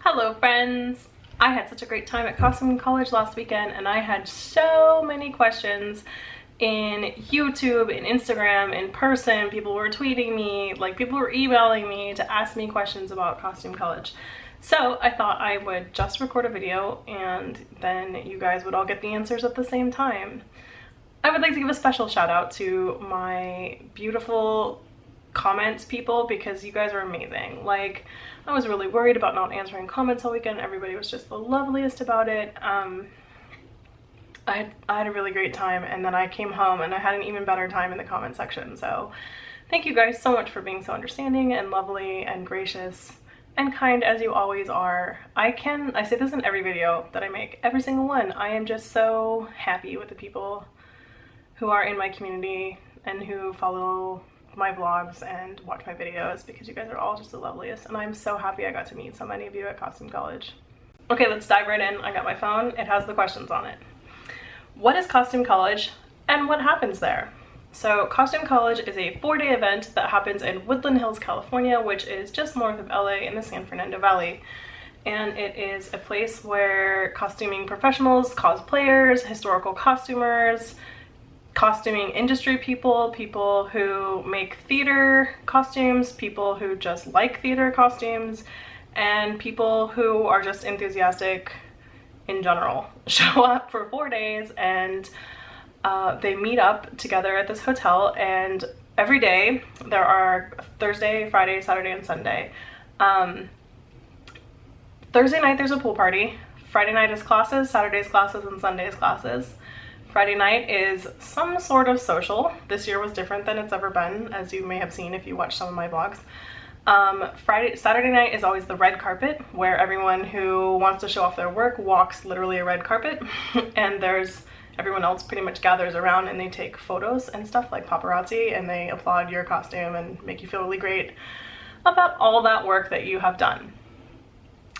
Hello friends! I had such a great time at Costume College last weekend and I had so many questions in YouTube, in Instagram, in person. People were tweeting me, people were emailing me to ask me questions about Costume College. So I thought I would just record a video and then you guys would all get the answers at the same time. I would like to give a special shout out to my beautiful comments people because you guys are amazing. I was really worried about not answering comments all weekend. Everybody was just the loveliest about it. I had a really great time, and then I came home and I had an even better time in the comment section. So thank you guys so much for being so understanding and lovely and gracious and kind as you always are. I say this in every video that I make, every single one. I am just so happy with the people who are in my community and who follow my vlogs and watch my videos, because you guys are all just the loveliest, and I'm so happy I got to meet so many of you at Costume College. Okay, let's dive right in. I got my phone. It has the questions on it. What is Costume College and what happens there? So Costume College is a 4-day event that happens in Woodland Hills, California, which is just north of LA in the San Fernando Valley. And it is a place where costuming professionals, cosplayers, historical costumers, costuming industry people, people who make theater costumes, people who just like theater costumes, and people who are just enthusiastic in general show up for 4 days, and they meet up together at this hotel. And every day there are Thursday, Friday, Saturday, and Sunday. Thursday night there's a pool party. Friday night is classes, Saturday's classes, and Sunday's classes. Friday night is some sort of social. This year was different than it's ever been, as you may have seen if you watched some of my vlogs. Saturday night is always the red carpet, where everyone who wants to show off their work walks literally a red carpet, and everyone else pretty much gathers around and they take photos and stuff like paparazzi, and they applaud your costume and make you feel really great about all that work that you have done.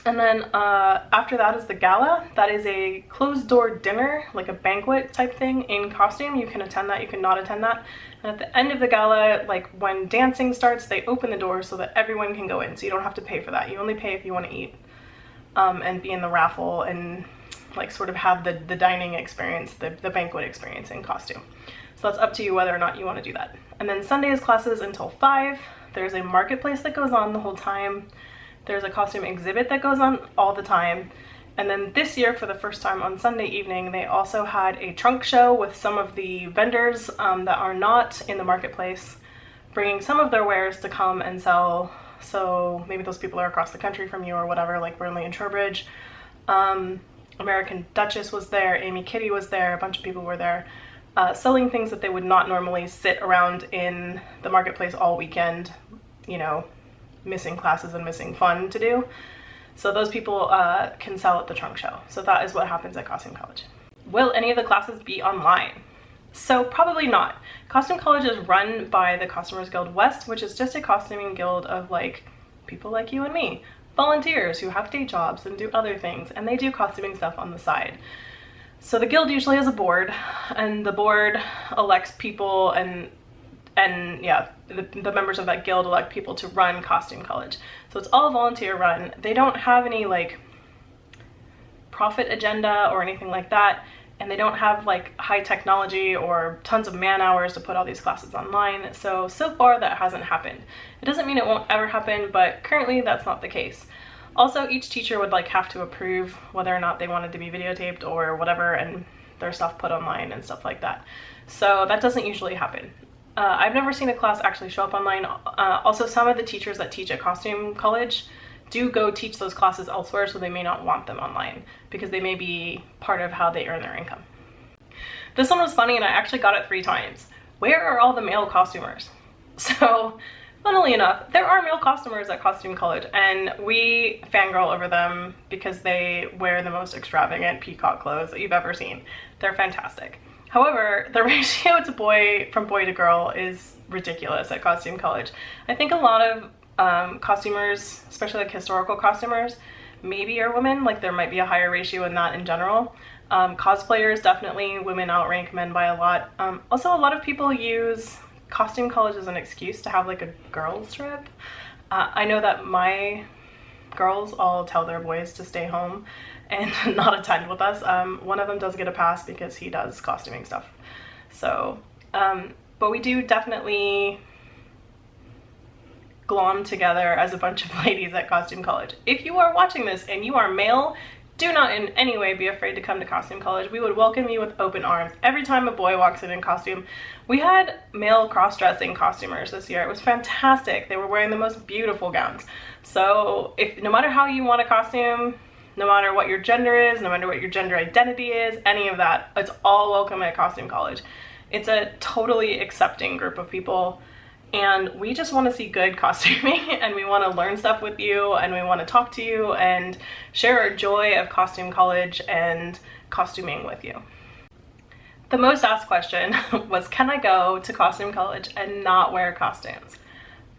And then after that is the gala. That is a closed door dinner, like a banquet type thing in costume. You can attend that, you can not attend that. And at the end of the gala, when dancing starts, they open the doors so that everyone can go in. So you don't have to pay for that. You only pay if you want to eat and be in the raffle and sort of have the dining experience, the banquet experience in costume. So that's up to you whether or not you want to do that. And then Sunday is classes until 5. There's a marketplace that goes on the whole time. There's a costume exhibit that goes on all the time. And then this year, for the first time on Sunday evening, they also had a trunk show with some of the vendors that are not in the marketplace, bringing some of their wares to come and sell. So maybe those people are across the country from you or whatever, like Burnley and Trowbridge. American Duchess was there, Amy Kitty was there, a bunch of people were there, selling things that they would not normally sit around in the marketplace all weekend, you know, missing classes and missing fun to do. So those people can sell at the trunk show. So that is what happens at Costume College. Will any of the classes be online? So probably not. Costume College is run by the Costumers Guild West, which is just a costuming guild of people like you and me, volunteers who have day jobs and do other things, and they do costuming stuff on the side. So the guild usually has a board, and the board elects people, and yeah, the members of that guild elect people to run Costume College. So it's all volunteer run. They don't have any profit agenda or anything like that, and they don't have high technology or tons of man hours to put all these classes online. So far that hasn't happened. It doesn't mean it won't ever happen, but currently that's not the case. Also, each teacher would have to approve whether or not they wanted to be videotaped or whatever, and their stuff put online and stuff like that. So that doesn't usually happen. I've never seen a class actually show up online. Also, some of the teachers that teach at Costume College do go teach those classes elsewhere, so they may not want them online because they may be part of how they earn their income. This one was funny, and I actually got it 3 times. Where are all the male costumers? So, funnily enough, there are male costumers at Costume College, and we fangirl over them because they wear the most extravagant peacock clothes that you've ever seen. They're fantastic. However, the ratio from boy to girl is ridiculous at Costume College. I think a lot of costumers, especially historical costumers, maybe are women. There might be a higher ratio in that in general. Cosplayers, definitely women outrank men by a lot. Also, a lot of people use Costume College as an excuse to have a girls trip. I know that my girls all tell their boys to stay home and not attend with us. One of them does get a pass because he does costuming stuff. So, but we do definitely glom together as a bunch of ladies at Costume College. If you are watching this and you are male, do not in any way be afraid to come to Costume College. We would welcome you with open arms. Every time a boy walks in costume, we had male cross-dressing costumers this year. It was fantastic. They were wearing the most beautiful gowns. So if no matter how you want a costume, no matter what your gender is, no matter what your gender identity is, any of that, it's all welcome at Costume College. It's a totally accepting group of people, and we just want to see good costuming, and we want to learn stuff with you, and we want to talk to you and share our joy of Costume College and costuming with you. The most asked question was, can I go to Costume College and not wear costumes?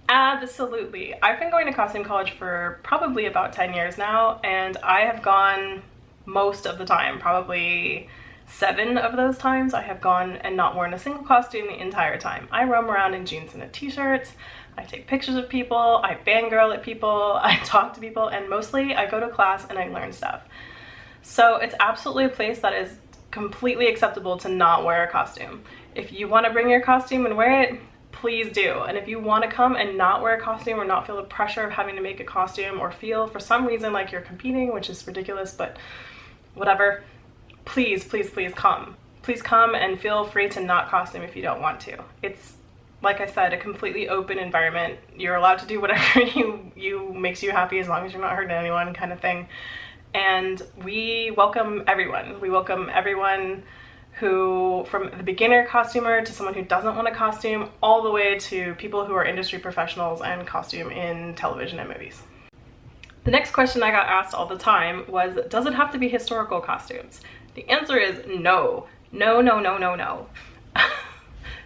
Absolutely. I've been going to Costume College for probably about 10 years now, and I have gone most of the time. Probably 7 of those times I have gone and not worn a single costume the entire time. I roam around in jeans and a t-shirt, I take pictures of people, I fangirl at people, I talk to people, and mostly I go to class and I learn stuff. So it's absolutely a place that is completely acceptable to not wear a costume. If you want to bring your costume and wear it, please do. And if you want to come and not wear a costume or not feel the pressure of having to make a costume or feel for some reason like you're competing, which is ridiculous, but whatever, please, please, please come. Please come and feel free to not costume if you don't want to. It's, like I said, a completely open environment. You're allowed to do whatever you makes you happy as long as you're not hurting anyone, kind of thing. And we welcome everyone. We welcome everyone who, from the beginner costumer to someone who doesn't want a costume, all the way to people who are industry professionals and costume in television and movies. The next question I got asked all the time was, does it have to be historical costumes? The answer is no. No, no, no, no, no.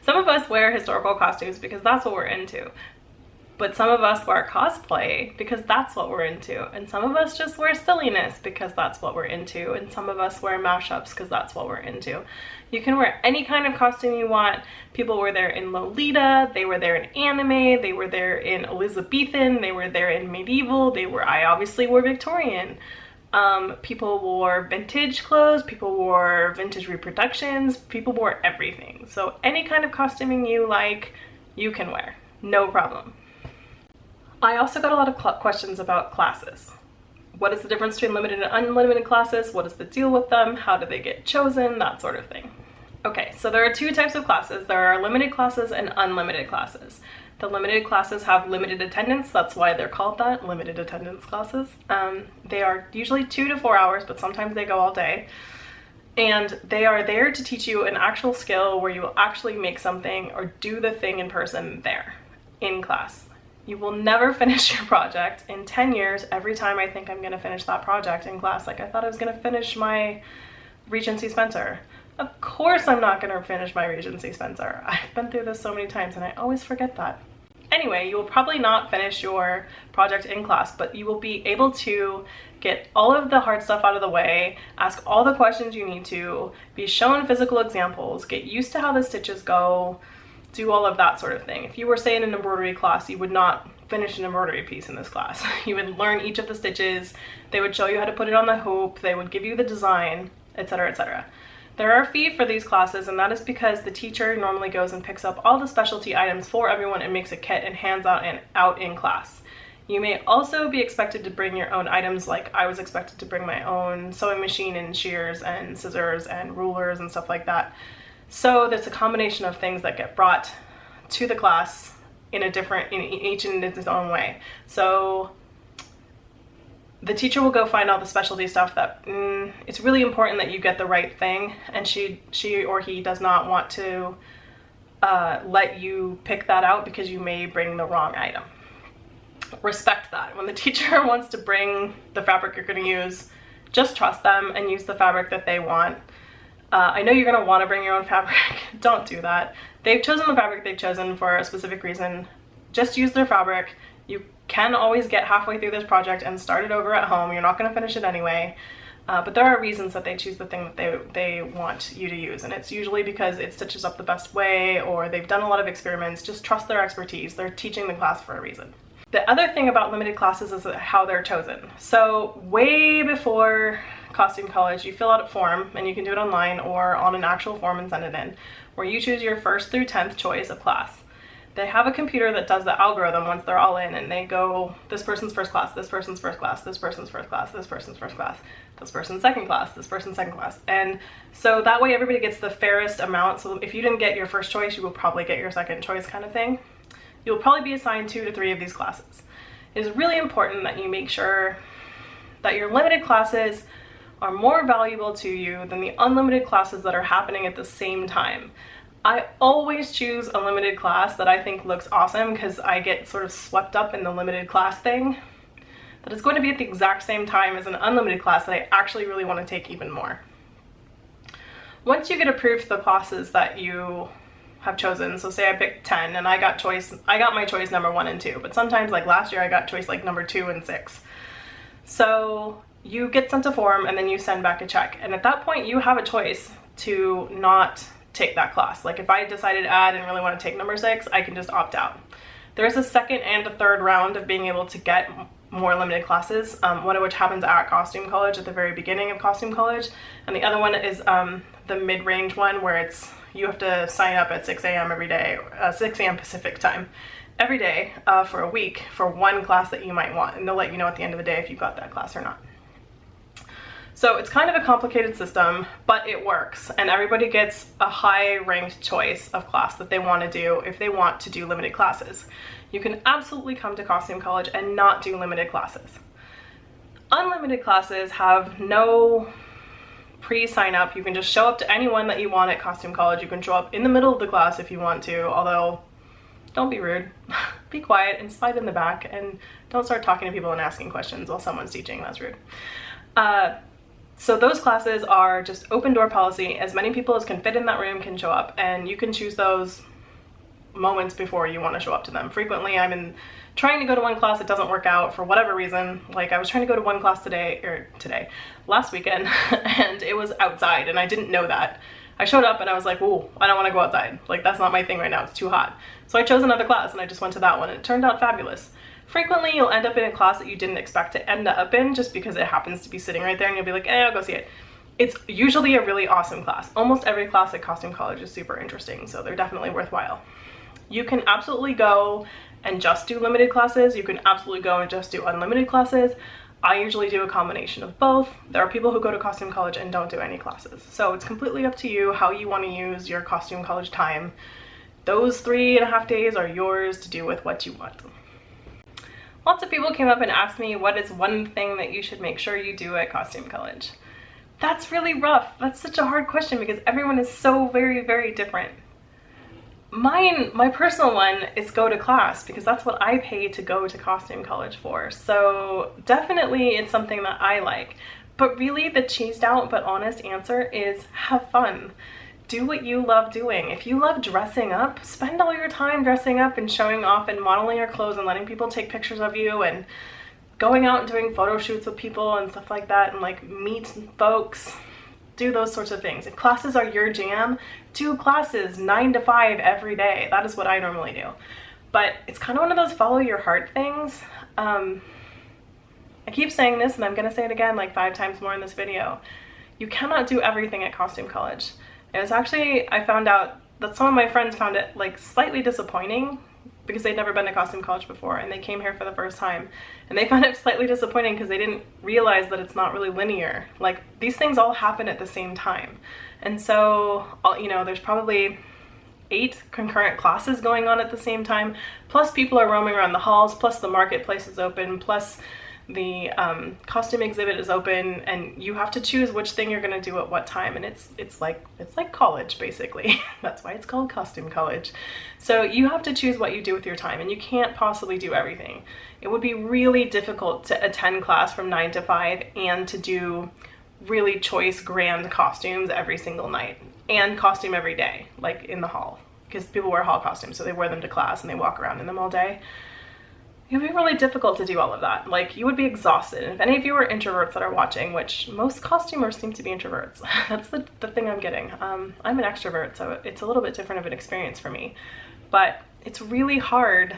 Some of us wear historical costumes because that's what we're into. But some of us wear cosplay because that's what we're into. And some of us just wear silliness because that's what we're into. And some of us wear mashups because that's what we're into. You can wear any kind of costume you want. People were there in Lolita, they were there in anime, they were there in Elizabethan, they were there in medieval, I obviously wore Victorian. People wore vintage clothes, people wore vintage reproductions, people wore everything. So any kind of costuming you like, you can wear, no problem. I also got a lot of questions about classes. What is the difference between limited and unlimited classes? What is the deal with them? How do they get chosen? That sort of thing. Okay, so there are 2 types of classes. There are limited classes and unlimited classes. The limited classes have limited attendance. That's why they're called that, limited attendance classes. They are usually 2 to 4 hours, but sometimes they go all day. And they are there to teach you an actual skill where you will actually make something or do the thing in person there, in class. You will never finish your project. In 10 years, every time I think I'm gonna finish that project in class, like I thought I was gonna finish my Regency Spencer. Of course I'm not gonna finish my Regency Spencer. I've been through this so many times and I always forget that. Anyway, you will probably not finish your project in class, but you will be able to get all of the hard stuff out of the way, ask all the questions you need to, be shown physical examples, get used to how the stitches go, do all of that sort of thing. If you were, say, in an embroidery class, you would not finish an embroidery piece in this class. You would learn each of the stitches, they would show you how to put it on the hoop, they would give you the design, etc., etc. There are a fee for these classes, and that is because the teacher normally goes and picks up all the specialty items for everyone and makes a kit and hands out in class. You may also be expected to bring your own items, like I was expected to bring my own sewing machine and shears and scissors and rulers and stuff like that. So there's a combination of things that get brought to the class in each in its own way. So the teacher will go find all the specialty stuff that it's really important that you get the right thing, and she or he does not want to let you pick that out because you may bring the wrong item. Respect that. When the teacher wants to bring the fabric you're going to use, just trust them and use the fabric that they want. I know you're going to want to bring your own fabric. Don't do that. They've chosen the fabric they've chosen for a specific reason. Just use their fabric. You can always get halfway through this project and start it over at home. You're not going to finish it anyway. But there are reasons that they choose the thing that they want you to use, and it's usually because it stitches up the best way, or they've done a lot of experiments. Just trust their expertise. They're teaching the class for a reason. The other thing about limited classes is how they're chosen. So way before Costume College, you fill out a form, and you can do it online or on an actual form and send it in, where you choose your 1st through 10th choice of class. They have a computer that does the algorithm once they're all in, and they go, this person's first class, this person's first class, this person's first class, this person's first class, this person's second class, this person's second class. And so that way everybody gets the fairest amount. So if you didn't get your first choice, you will probably get your second choice kind of thing. You'll probably be assigned 2 to 3 of these classes. It is really important that you make sure that your limited classes are more valuable to you than the unlimited classes that are happening at the same time. I always choose a limited class that I think looks awesome because I get sort of swept up in the limited class thing, that it's going to be at the exact same time as an unlimited class that I actually really want to take even more. Once you get approved to the classes that you have chosen, so say I picked 10 and I got my choice number 1 and 2, but sometimes like last year I got choice like number 2 and 6. So you get sent a form and then you send back a check, and at that point you have a choice to not take that class. Like if I decided to add and really want to take number 6, I can just opt out. There's a second and a third round of being able to get more limited classes, one of which happens at Costume College at the very beginning of Costume College, and the other one is the mid-range one where you have to sign up at 6 a.m. every day, 6 a.m. Pacific time every day for a week for one class that you might want, and they'll let you know at the end of the day if you got that class or not. So it's kind of a complicated system, but it works, and everybody gets a high-ranked choice of class that they want to do if they want to do limited classes. You can absolutely come to Costume College and not do limited classes. Unlimited classes have no pre-sign up. You can just show up to anyone that you want at Costume College. You can show up in the middle of the class if you want to, although don't be rude. Be quiet and slide in the back, and don't start talking to people and asking questions while someone's teaching. That's rude. So those classes are just open door policy. As many people as can fit in that room can show up, and you can choose those moments before you want to show up to them. Frequently I'm trying to go to one class, it doesn't work out for whatever reason. Like I was trying to go to one class last weekend and it was outside, and I didn't know that. I showed up and I was like, ooh, I don't want to go outside. Like that's not my thing right now, it's too hot. So I chose another class and I just went to that one, and it turned out fabulous. Frequently you'll end up in a class that you didn't expect to end up in just because it happens to be sitting right there, and you'll be like, I'll go see it. It's usually a really awesome class. Almost every class at Costume College is super interesting, so they're definitely worthwhile. You can absolutely go and just do limited classes. You can absolutely go and just do unlimited classes. I usually do a combination of both. There are people who go to Costume College and don't do any classes. So it's completely up to you how you want to use your Costume College time. Those 3.5 days are yours to do with what you want. Lots of people came up and asked me, what is one thing that you should make sure you do at Costume College? That's really rough. That's such a hard question because everyone is so very, very different. My personal one is go to class, because that's what I pay to go to Costume College for. So definitely it's something that I like. But really the cheesed out but honest answer is have fun. Do what you love doing. If you love dressing up, spend all your time dressing up and showing off and modeling your clothes and letting people take pictures of you and going out and doing photo shoots with people and stuff like that, and like meet folks. Do those sorts of things. If classes are your jam, do classes 9 to 5 every day. That is what I normally do. But it's kind of one of those follow your heart things. I keep saying this and I'm gonna say it again like 5 times more in this video. You cannot do everything at Costume College. It was actually, I found out that some of my friends found it like slightly disappointing because they'd never been to Costume College before and they came here for the first time, and they found it slightly disappointing because they didn't realize that it's not really linear. Like these things all happen at the same time, and so you know, there's probably 8 concurrent classes going on at the same time, plus people are roaming around the halls, plus the marketplace is open, plus the costume exhibit is open, and you have to choose which thing you're gonna do at what time, and it's like college basically. That's why it's called Costume College. So you have to choose what you do with your time, and you can't possibly do everything. It would be really difficult to attend class from 9 to 5 and to do really choice grand costumes every single night and costume every day, like in the hall, because people wear hall costumes, so they wear them to class and they walk around in them all day. It would be really difficult to do all of that. Like, you would be exhausted. And if any of you are introverts that are watching, which most costumers seem to be introverts, that's the thing I'm getting. I'm an extrovert, so it's a little bit different of an experience for me. But it's really hard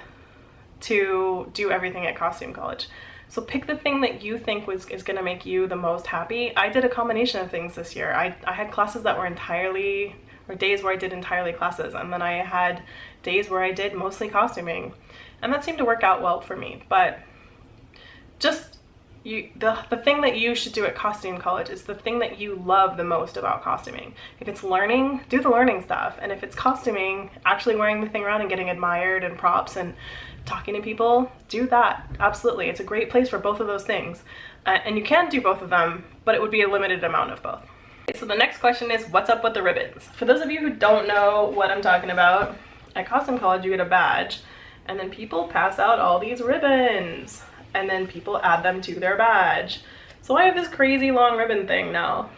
to do everything at Costume College. So pick the thing that you think is gonna make you the most happy. I did a combination of things this year. I had classes that were entirely, or days where I did entirely classes, and then I had days where I did mostly costuming. And that seemed to work out well for me. But just the thing that you should do at Costume College is the thing that you love the most about costuming. If it's learning, do the learning stuff. And if it's costuming, actually wearing the thing around and getting admired and props and talking to people, do that. Absolutely. It's a great place for both of those things. And you can do both of them, but it would be a limited amount of both. Okay, so the next question is, what's up with the ribbons? For those of you who don't know what I'm talking about, at Costume College you get a badge, and then people pass out all these ribbons, and then people add them to their badge. So I have this crazy long ribbon thing now.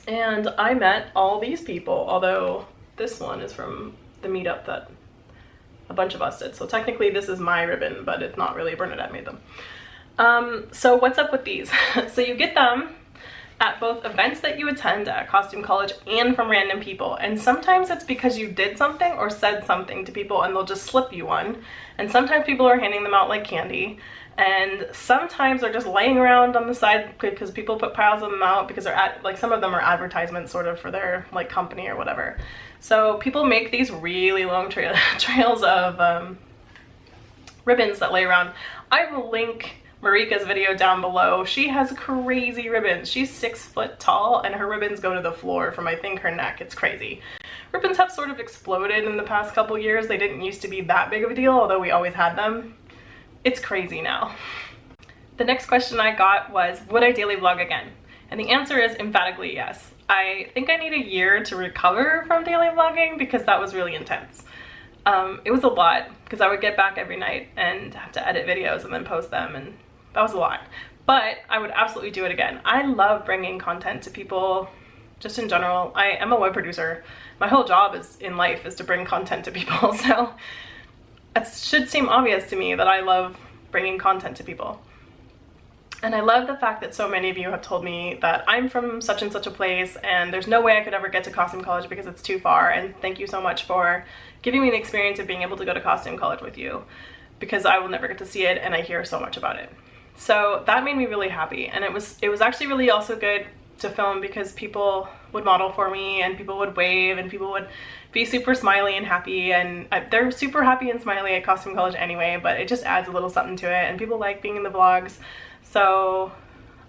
And I met all these people, although this one is from the meetup that a bunch of us did. So technically this is my ribbon, but it's not really. Bernadette made them. So what's up with these? So you get them at both events that you attend at Costume College and from random people. And sometimes it's because you did something or said something to people and they'll just slip you one. And sometimes people are handing them out like candy. And sometimes they're just laying around on the side because people put piles of them out because they're like, some of them are advertisements sort of for their like company or whatever. So people make these really long trails of ribbons that lay around. I will link Marika's video down below. She has crazy ribbons. She's 6 foot tall and her ribbons go to the floor from I think her neck. It's crazy. Ribbons have sort of exploded in the past couple years. They didn't used to be that big of a deal, although we always had them. It's crazy now. The next question I got was, would I daily vlog again? And the answer is emphatically yes. I think I need a year to recover from daily vlogging because that was really intense. It was a lot because I would get back every night and have to edit videos and then post them, and that was a lot. But I would absolutely do it again. I love bringing content to people just in general. I am a web producer. My whole job in life is to bring content to people. So it should seem obvious to me that I love bringing content to people. And I love the fact that so many of you have told me that I'm from such and such a place and there's no way I could ever get to Costume College because it's too far. And thank you so much for giving me the experience of being able to go to Costume College with you, because I will never get to see it and I hear so much about it. So that made me really happy. And it was actually really also good to film because people would model for me and people would wave and people would be super smiley and happy, and they're super happy and smiley at Costume College anyway, but it just adds a little something to it, and people like being in the vlogs. So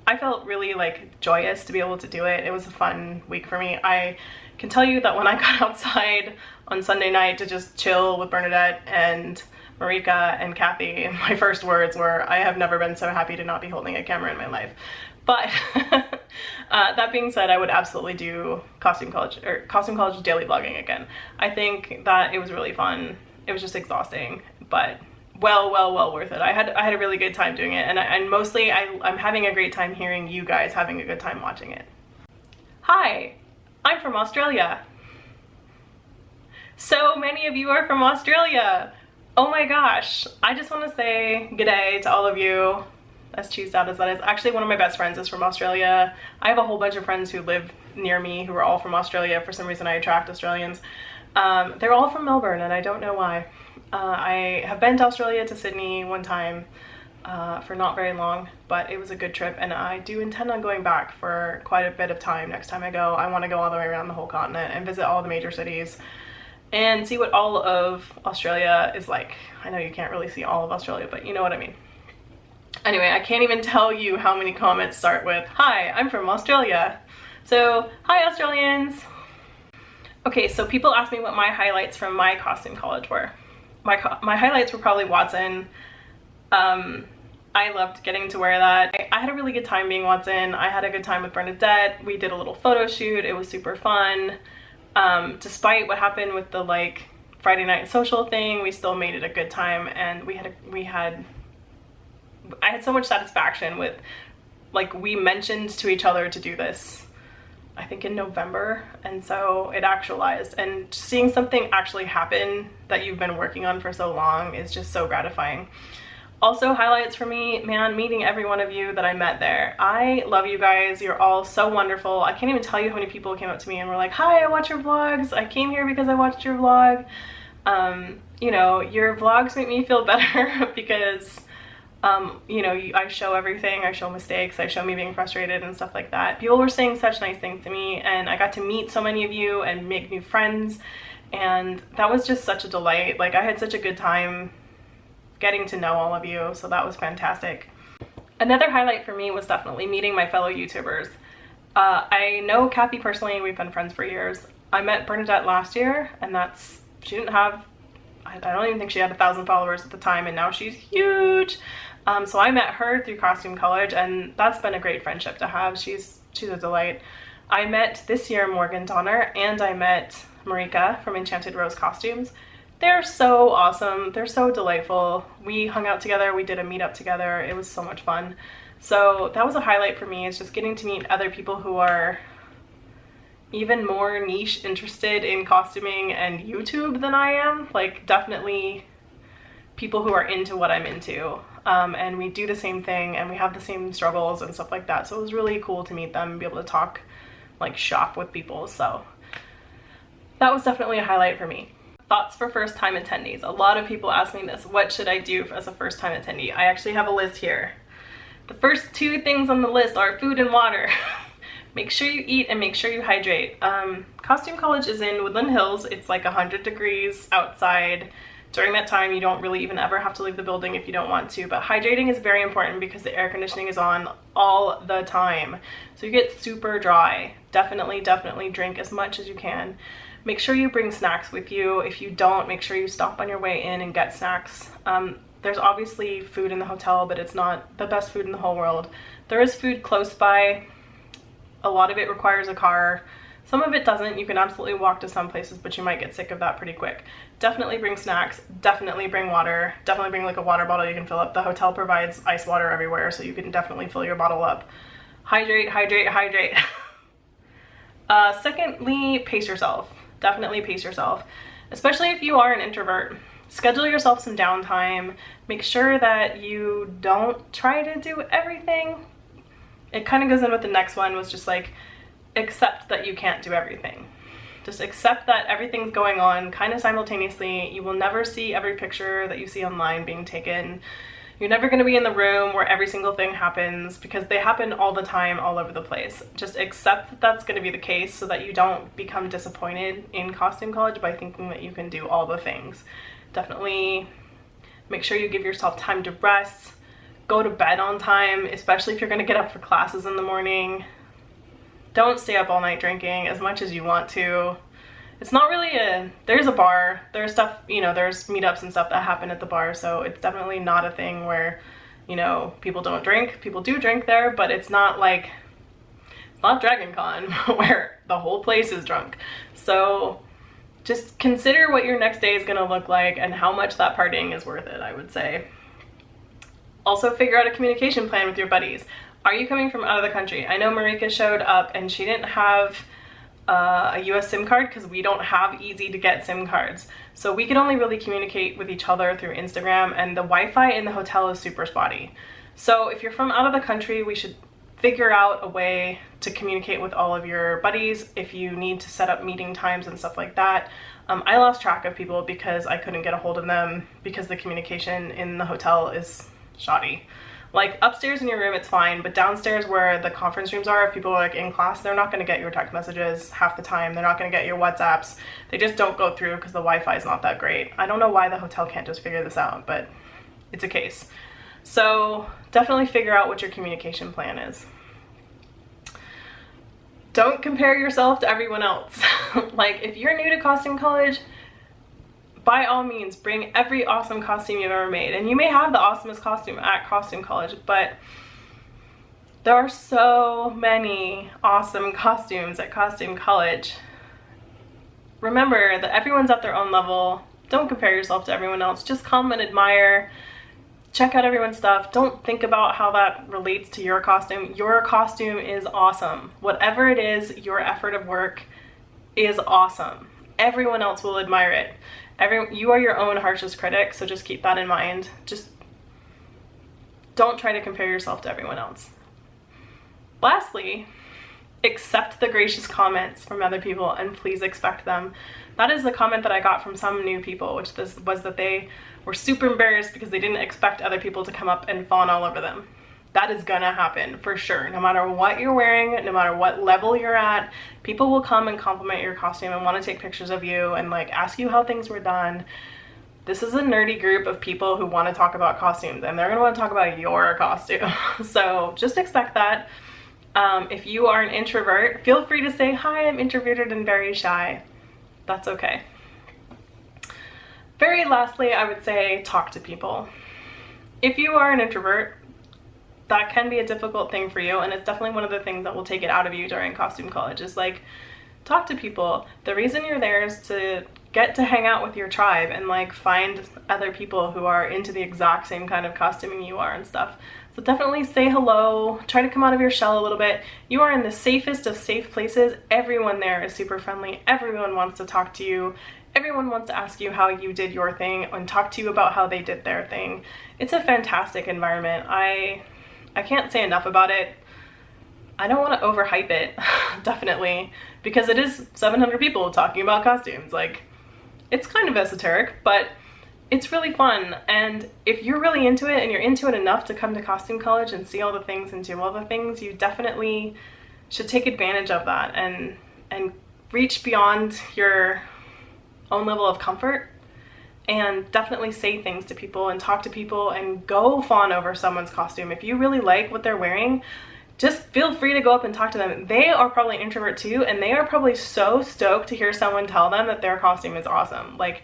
I felt really like joyous to be able to do it. It was a fun week for me. I can tell you that when I got outside on Sunday night to just chill with Bernadette and Marika and Cathy, my first words were, I have never been so happy to not be holding a camera in my life. But that being said, I would absolutely do Costume College daily vlogging again. I think that it was really fun. It was just exhausting, but well worth it. I had a really good time doing it, and mostly I'm having a great time hearing you guys having a good time watching it. Hi, I'm from Australia. So many of you are from Australia. Oh my gosh, I just want to say g'day to all of you. As cheesed out as that is. Actually, one of my best friends is from Australia. I have a whole bunch of friends who live near me who are all from Australia. For some reason I attract Australians. They're all from Melbourne and I don't know why. I have been to Australia, to Sydney one time for not very long, but it was a good trip and I do intend on going back for quite a bit of time next time I go. I want to go all the way around the whole continent and visit all the major cities and see what all of Australia is like. I know you can't really see all of Australia, but you know what I mean. Anyway, I can't even tell you how many comments start with, hi, I'm from Australia. So, hi Australians. Okay, so people asked me what my highlights from my Costume College were. My highlights were probably Watson. I loved getting to wear that. I had a really good time being Watson. I had a good time with Bernadette. We did a little photo shoot. It was super fun. Despite what happened with the like Friday night social thing, we still made it a good time, and I had so much satisfaction with, like, we mentioned to each other to do this, I think in November, and so it actualized, and seeing something actually happen that you've been working on for so long is just so gratifying. Also, highlights for me, man, meeting every one of you that I met there. I love you guys. You're all so wonderful. I can't even tell you how many people came up to me and were like, hi, I watch your vlogs. I came here because I watched your vlog. You know, your vlogs make me feel better because you know, I show everything, I show mistakes, I show me being frustrated and stuff like that. People were saying such nice things to me, and I got to meet so many of you and make new friends, and that was just such a delight. Like, I had such a good time getting to know all of you, so that was fantastic. Another highlight for me was definitely meeting my fellow YouTubers. I know Cathy personally, we've been friends for years. I met Bernadette last year, and she didn't have, I don't even think she had 1,000 followers at the time, and now she's huge. So I met her through Costume College, and that's been a great friendship to have. She's a delight. I met this year Morgan Donner, and I met Marika from Enchanted Rose Costumes. They're so awesome. They're so delightful. We hung out together. We did a meetup together. It was so much fun. So that was a highlight for me, is just getting to meet other people who are even more niche interested in costuming and YouTube than I am. Like, definitely people who are into what I'm into. And we do the same thing, and we have the same struggles and stuff like that. So it was really cool to meet them and be able to talk, like, shop with people. So that was definitely a highlight for me. Thoughts for first time attendees. A lot of people ask me this. What should I do as a first time attendee? I actually have a list here. The first 2 things on the list are food and water. Make sure you eat and make sure you hydrate. Costume College is in Woodland Hills. It's like 100 degrees outside. During that time, you don't really even ever have to leave the building if you don't want to, but hydrating is very important because the air conditioning is on all the time. So you get super dry. Definitely drink as much as you can. Make sure you bring snacks with you. If you don't, make sure you stop on your way in and get snacks. There's obviously food in the hotel, but it's not the best food in the whole world. There is food close by. A lot of it requires a car. Some of it doesn't. You can absolutely walk to some places, but you might get sick of that pretty quick. Definitely bring snacks. Definitely bring water. Definitely bring like a water bottle you can fill up. The hotel provides ice water everywhere, so you can definitely fill your bottle up. Hydrate. Secondly, pace yourself. Definitely pace yourself, especially if you are an introvert. Schedule yourself some downtime. Make sure that you don't try to do everything. It kind of goes in with the next one, was just like, accept that you can't do everything. Just accept that everything's going on kind of simultaneously. You will never see every picture that you see online being taken. You're never going to be in the room where every single thing happens, because they happen all the time, all over the place. Just accept that that's going to be the case so that you don't become disappointed in Costume College by thinking that you can do all the things. Definitely make sure you give yourself time to rest. Go to bed on time, especially if you're going to get up for classes in the morning. Don't stay up all night drinking as much as you want to. It's not really there's a bar, there's stuff, you know, there's meetups and stuff that happen at the bar, so it's definitely not a thing where, you know, people don't drink. People do drink there, but it's not like, it's not Dragon Con where the whole place is drunk. So just consider what your next day is going to look like and how much that partying is worth it, I would say. Also, figure out a communication plan with your buddies. Are you coming from out of the country? I know Marika showed up and she didn't have a US SIM card because we don't have easy to get SIM cards. So we could only really communicate with each other through Instagram, and the Wi-Fi in the hotel is super spotty. So if you're from out of the country, we should figure out a way to communicate with all of your buddies if you need to set up meeting times and stuff like that. I lost track of people because I couldn't get a hold of them because the communication in the hotel is shoddy. Like, upstairs in your room it's fine, but downstairs where the conference rooms are, if people are like in class, they're not going to get your text messages half the time. They're not going to get your WhatsApps. They just don't go through because the Wi-Fi is not that great. I don't know why the hotel can't just figure this out, but it's a case. So definitely figure out what your communication plan is. Don't compare yourself to everyone else. Like, if you're new to Costume College, by all means, bring every awesome costume you've ever made. And you may have the awesomest costume at Costume College, but there are so many awesome costumes at Costume College. Remember that everyone's at their own level. Don't compare yourself to everyone else. Just come and admire. Check out everyone's stuff. Don't think about how that relates to your costume. Your costume is awesome. Whatever it is, your effort of work is awesome. Everyone else will admire it. You are your own harshest critic, so just keep that in mind. Just don't try to compare yourself to everyone else. Lastly, accept the gracious comments from other people and please expect them. That is the comment that I got from some new people, which was that they were super embarrassed because they didn't expect other people to come up and fawn all over them. That is gonna happen for sure. No matter what you're wearing, no matter what level you're at, people will come and compliment your costume and want to take pictures of you and like ask you how things were done. This is a nerdy group of people who want to talk about costumes, and they're gonna want to talk about your costume. So just expect that. If you are an introvert, feel free to say, hi, I'm introverted and very shy. That's okay. Very lastly, I would say talk to people. If you are an introvert, that can be a difficult thing for you, and it's definitely one of the things that will take it out of you during costume college, is like, talk to people. The reason you're there is to get to hang out with your tribe and like find other people who are into the exact same kind of costuming you are and stuff. So definitely say hello, try to come out of your shell a little bit. You are in the safest of safe places. Everyone there is super friendly. Everyone wants to talk to you. Everyone wants to ask you how you did your thing and talk to you about how they did their thing. It's a fantastic environment. I can't say enough about it. I don't want to overhype it, definitely, because it is 700 people talking about costumes. Like, it's kind of esoteric, but it's really fun. And if you're really into it and you're into it enough to come to costume college and see all the things and do all the things, you definitely should take advantage of that and reach beyond your own level of comfort and definitely say things to people and talk to people and go fawn over someone's costume. If you really like what they're wearing, just feel free to go up and talk to them. They are probably an introvert too, and they are probably so stoked to hear someone tell them that their costume is awesome. Like,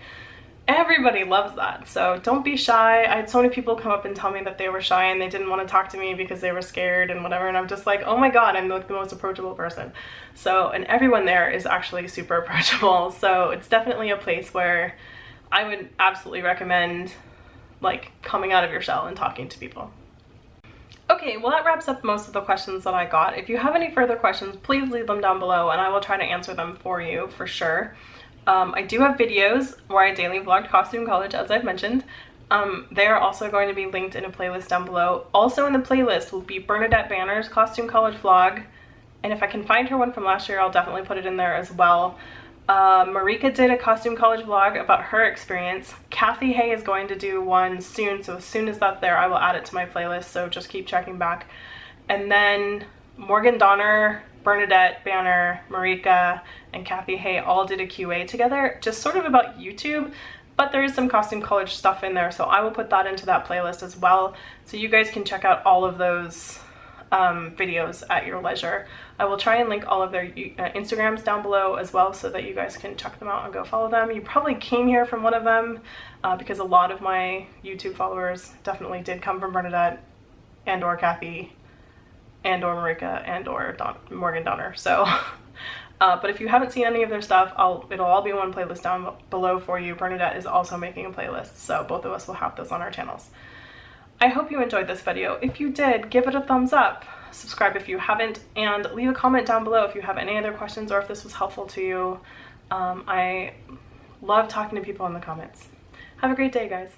everybody loves that. So don't be shy. I had so many people come up and tell me that they were shy and they didn't want to talk to me because they were scared and whatever, and I'm just like, oh my god, I'm like the most approachable person. So, and everyone there is actually super approachable. So it's definitely a place where I would absolutely recommend like coming out of your shell and talking to people. Okay, well that wraps up most of the questions that I got. If you have any further questions, please leave them down below and I will try to answer them for you for sure. I do have videos where I daily vlogged costume college, as I've mentioned. They are also going to be linked in a playlist down below. Also in the playlist will be Bernadette Banner's costume college vlog, and if I can find her one from last year, I'll definitely put it in there as well. Marika did a costume college vlog about her experience. Cathy is going to do one soon, so as soon as that's there, I will add it to my playlist, so just keep checking back. And then Morgan Donner, Bernadette Banner, Marika, and Cathy all did a QA together, just sort of about YouTube, but there is some costume college stuff in there, so I will put that into that playlist as well, so you guys can check out all of those videos at your leisure. I will try and link all of their Instagrams down below as well so that you guys can check them out and go follow them. You probably came here from one of them because a lot of my YouTube followers definitely did come from Bernadette and or Cathy and or Marika and or Morgan Donner. So but if you haven't seen any of their stuff, it'll all be in one playlist down below for you. Bernadette is also making a playlist, so both of us will have those on our channels. I hope you enjoyed this video. If you did, give it a thumbs up, subscribe if you haven't, and leave a comment down below if you have any other questions or if this was helpful to you. I love talking to people in the comments. Have a great day, guys.